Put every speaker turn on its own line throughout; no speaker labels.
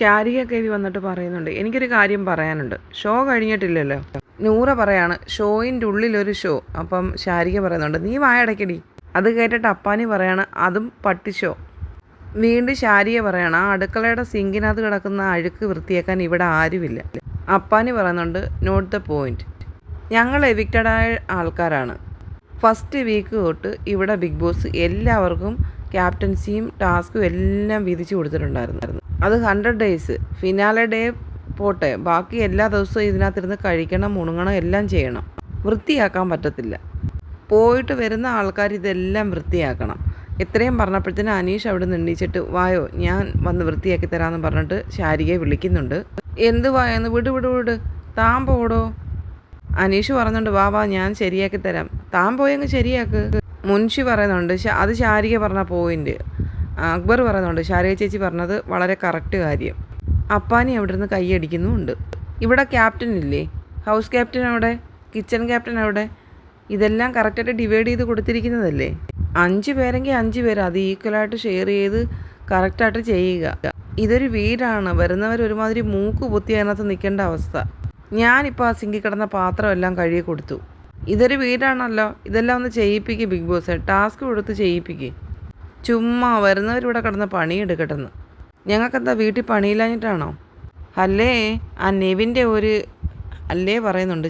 Sarika KV വന്നിട്ട് പറയുന്നുണ്ട്, എനിക്കൊരു കാര്യം പറയാനുണ്ട്. ഷോ കഴിഞ്ഞിട്ടില്ലല്ലോ. നൂറ പറയാണ് ഷോയിൻ്റെ ഉള്ളിലൊരു ഷോ. അപ്പം ശാരിക പറയുന്നുണ്ട്, നീ വായടക്കടി. അത് കേട്ടിട്ട് അപ്പാനി പറയാണ്, അതും പട്ടി ഷോ. വീണ്ടും ശാരിക പറയാണ്, ആ അടുക്കളയുടെ സിങ്കിനകത്ത് കിടക്കുന്ന അഴുക്ക് വൃത്തിയാക്കാൻ ഇവിടെ ആരുമില്ല. അപ്പാനി പറയുന്നുണ്ട്, നോട്ട് ദ പോയിന്റ്. ഞങ്ങൾ എവിക്റ്റഡായ ആൾക്കാരാണ്. ഫസ്റ്റ് വീക്ക് തൊട്ട് ഇവിടെ ബിഗ് ബോസ് എല്ലാവർക്കും ക്യാപ്റ്റൻസിയും ടാസ്കും എല്ലാം വിധിച്ചു കൊടുത്തിട്ടുണ്ടായിരുന്നു. അത് 100 ഡേയ്സ് ഫിനാലെ ഡേ പോട്ടെ, ബാക്കി എല്ലാ ദിവസവും ഇതിനകത്തിരുന്ന് കഴിക്കണം, മുണുങ്ങണം, എല്ലാം ചെയ്യണം. വൃത്തിയാക്കാൻ പറ്റത്തില്ല. പോയിട്ട് വരുന്ന ആൾക്കാർ ഇതെല്ലാം വൃത്തിയാക്കണം. ഇത്രയും പറഞ്ഞപ്പോഴത്തേന് അനീഷ് അവിടെ നിന്ന് എണീച്ചിട്ട്, വായോ ഞാൻ വന്ന് വൃത്തിയാക്കി തരാമെന്ന് പറഞ്ഞിട്ട് ശാരികയെ വിളിക്കുന്നുണ്ട്. എന്ത് വായെന്ന്, വിട് താൻ പോടോ. അനീഷ് പറയുന്നുണ്ട്, വാ ഞാൻ ശരിയാക്കി തരാം, താൻ പോയങ്ങ് ശരിയാക്ക്. മുൻഷി പറയുന്നുണ്ട്, അത് ശാരിക പറഞ്ഞ പോയിന്റ്. അക്ബർ പറയുന്നുണ്ട്, ശാരിക ചേച്ചി പറഞ്ഞത് വളരെ കറക്റ്റ് കാര്യം. അപ്പാനി അവിടെ നിന്ന് കൈയടിക്കുന്നുമുണ്ട്. ഇവിടെ ക്യാപ്റ്റൻ ഇല്ലേ? ഹൗസ് ക്യാപ്റ്റൻ അവിടെ, കിച്ചൺ ക്യാപ്റ്റൻ അവിടെ, ഇതെല്ലാം കറക്റ്റായിട്ട് ഡിവൈഡ് ചെയ്ത് കൊടുത്തിരിക്കുന്നതല്ലേ? 5 പേരെങ്കിൽ 5 പേര്, അത് ഈക്വലായിട്ട് ഷെയർ ചെയ്ത് കറക്റ്റായിട്ട് ചെയ്യുക. ഇതൊരു വീടാണ്. വരുന്നവർ ഒരുമാതിരി മൂക്ക് പൊത്തി അതിനകത്ത് നിൽക്കേണ്ട അവസ്ഥ. ഞാനിപ്പോൾ ആ സിങ്കിൽ കിടന്ന പാത്രം എല്ലാം കഴുകി കൊടുത്തു. ഇതൊരു വീടാണല്ലോ, ഇതെല്ലാം ഒന്ന് ചെയ്യിപ്പിക്കുക ബിഗ് ബോസ്. ടാസ്ക് കൊടുത്ത് ചെയ്യിപ്പിക്കുക. ചുമ്മാ വരുന്നവരിവിടെ കിടന്ന് പണിയെടുക്കട്ടെന്ന്. ഞങ്ങൾക്കെന്താ വീട്ടിൽ പണിയില്ലാഞ്ഞിട്ടാണോ? അല്ലേ ആ നെവിൻ്റെ ഒരു അല്ലേ പറയുന്നുണ്ട്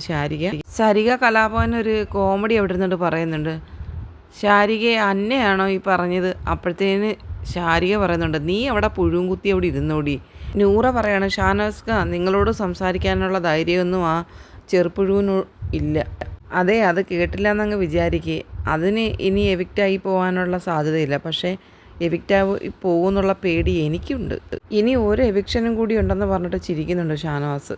ശാരിക കലാഭവൻ ഒരു കോമഡി അവിടെ ഇരുന്നിട്ട് പറയുന്നുണ്ട്, ശാരികയെ അന്നയാണോ ഈ പറഞ്ഞത്? അപ്പോഴത്തേന് ശാരിക പറയുന്നുണ്ട്, നീ അവിടെ പുഴുവും കുത്തി അവിടെ ഇരുന്നോടി. നൂറ പറയാണ്, ഷാനവാസ്ക നിങ്ങളോട് സംസാരിക്കാനുള്ള ധൈര്യമൊന്നും ആ ചെറുപ്പുഴുവിന് ഇല്ല. അതെ, അത് കേട്ടില്ല എന്നങ്ങ് വിചാരിക്കേ. അതിന് ഇനി എവിക്റ്റായി പോകാനുള്ള സാധ്യതയില്ല. പക്ഷേ എവിക്റ്റായി പോകുമെന്നുള്ള പേടി എനിക്കുണ്ട്. ഇനി ഒരു എവിക്ഷനും കൂടി ഉണ്ടെന്ന് പറഞ്ഞിട്ട് ചിരിക്കുന്നുണ്ട് ഷാനവാസ്.